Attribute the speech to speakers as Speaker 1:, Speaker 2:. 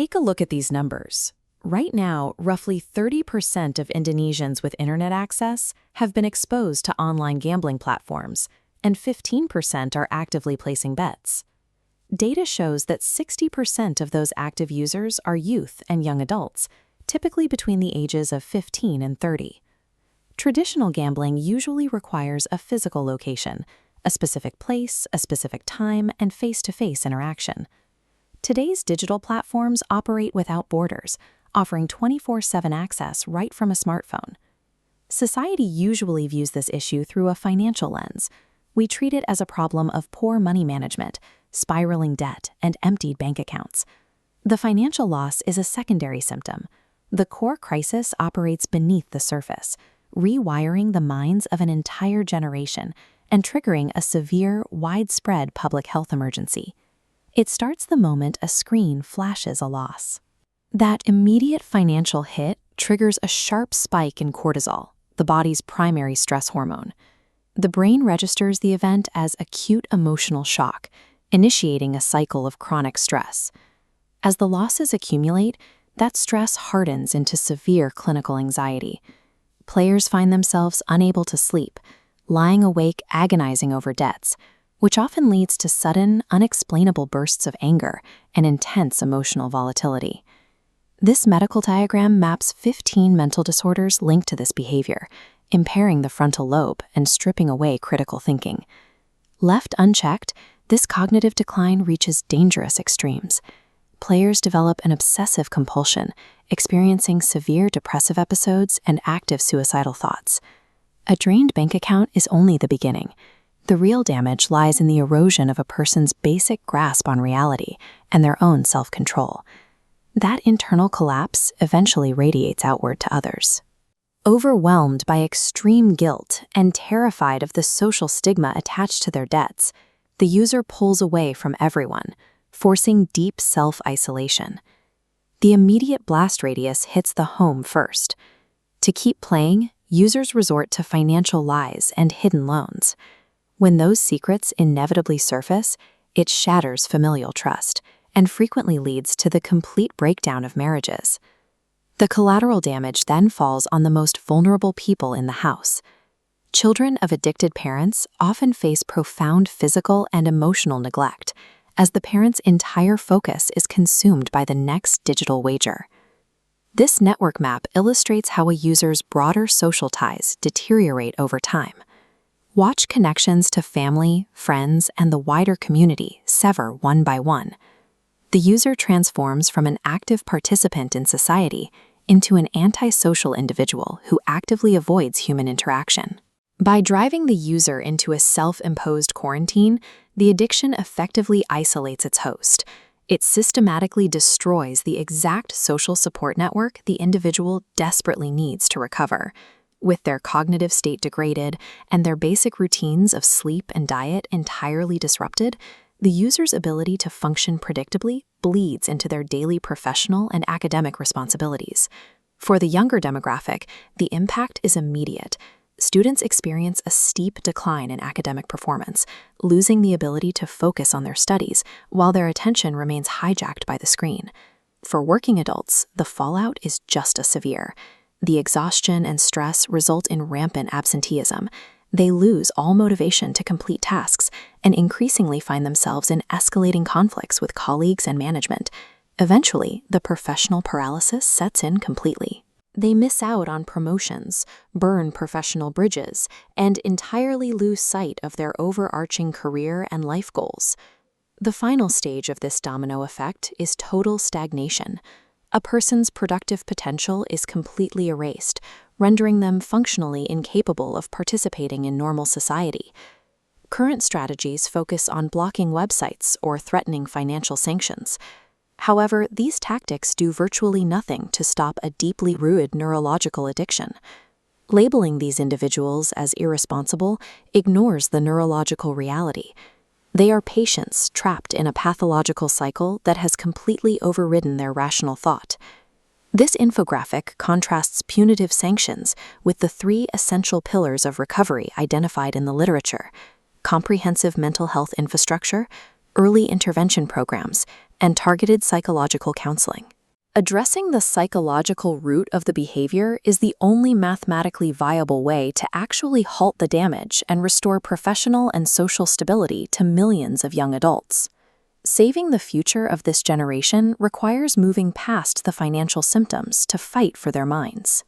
Speaker 1: Take a look at these numbers. Right now, roughly 30% of Indonesians with internet access have been exposed to online gambling platforms, and 15% are actively placing bets. Data shows that 60% of those active users are youth and young adults, typically between the ages of 15 and 30. Traditional gambling usually requires a physical location, a specific place, a specific time, and face-to-face interaction. Today's digital platforms operate without borders, offering 24/7 access right from a smartphone. Society usually views this issue through a financial lens. We treat it as a problem of poor money management, spiraling debt, and emptied bank accounts. The financial loss is a secondary symptom. The core crisis operates beneath the surface, rewiring the minds of an entire generation and triggering a severe, widespread public health emergency. It starts the moment a screen flashes a loss. That immediate financial hit triggers a sharp spike in cortisol, the body's primary stress hormone. The brain registers the event as acute emotional shock, initiating a cycle of chronic stress. As the losses accumulate, that stress hardens into severe clinical anxiety. Players find themselves unable to sleep, lying awake agonizing over debts, which often leads to sudden, unexplainable bursts of anger and intense emotional volatility. This medical diagram maps 15 mental disorders linked to this behavior, impairing the frontal lobe and stripping away critical thinking. Left unchecked, this cognitive decline reaches dangerous extremes. Players develop an obsessive compulsion, experiencing severe depressive episodes and active suicidal thoughts. A drained bank account is only the beginning. The real damage lies in the erosion of a person's basic grasp on reality and their own self-control. That internal collapse eventually radiates outward to others. Overwhelmed by extreme guilt and terrified of the social stigma attached to their debts, the user pulls away from everyone, forcing deep self-isolation. The immediate blast radius hits the home first. To keep playing, users resort to financial lies and hidden loans. When those secrets inevitably surface, it shatters familial trust and frequently leads to the complete breakdown of marriages. The collateral damage then falls on the most vulnerable people in the house. Children of addicted parents often face profound physical and emotional neglect, as the parent's entire focus is consumed by the next digital wager. This network map illustrates how a user's broader social ties deteriorate over time. Watch connections to family, friends, and the wider community sever one by one. The user transforms from an active participant in society into an antisocial individual who actively avoids human interaction. By driving the user into a self-imposed quarantine, the addiction effectively isolates its host. It systematically destroys the exact social support network the individual desperately needs to recover. With their cognitive state degraded and their basic routines of sleep and diet entirely disrupted, the user's ability to function predictably bleeds into their daily professional and academic responsibilities. For the younger demographic, the impact is immediate. Students experience a steep decline in academic performance, losing the ability to focus on their studies while their attention remains hijacked by the screen. For working adults, the fallout is just as severe. The exhaustion and stress result in rampant absenteeism. They lose all motivation to complete tasks and increasingly find themselves in escalating conflicts with colleagues and management. Eventually, the professional paralysis sets in completely. They miss out on promotions, burn professional bridges, and entirely lose sight of their overarching career and life goals. The final stage of this domino effect is total stagnation. A person's productive potential is completely erased, rendering them functionally incapable of participating in normal society. Current strategies focus on blocking websites or threatening financial sanctions. However, these tactics do virtually nothing to stop a deeply rooted neurological addiction. Labeling these individuals as irresponsible ignores the neurological reality. They are patients trapped in a pathological cycle that has completely overridden their rational thought. This infographic contrasts punitive sanctions with the 3 essential pillars of recovery identified in the literature: comprehensive mental health infrastructure, early intervention programs, and targeted psychological counseling. Addressing the psychological root of the behavior is the only mathematically viable way to actually halt the damage and restore professional and social stability to millions of young adults. Saving the future of this generation requires moving past the financial symptoms to fight for their minds.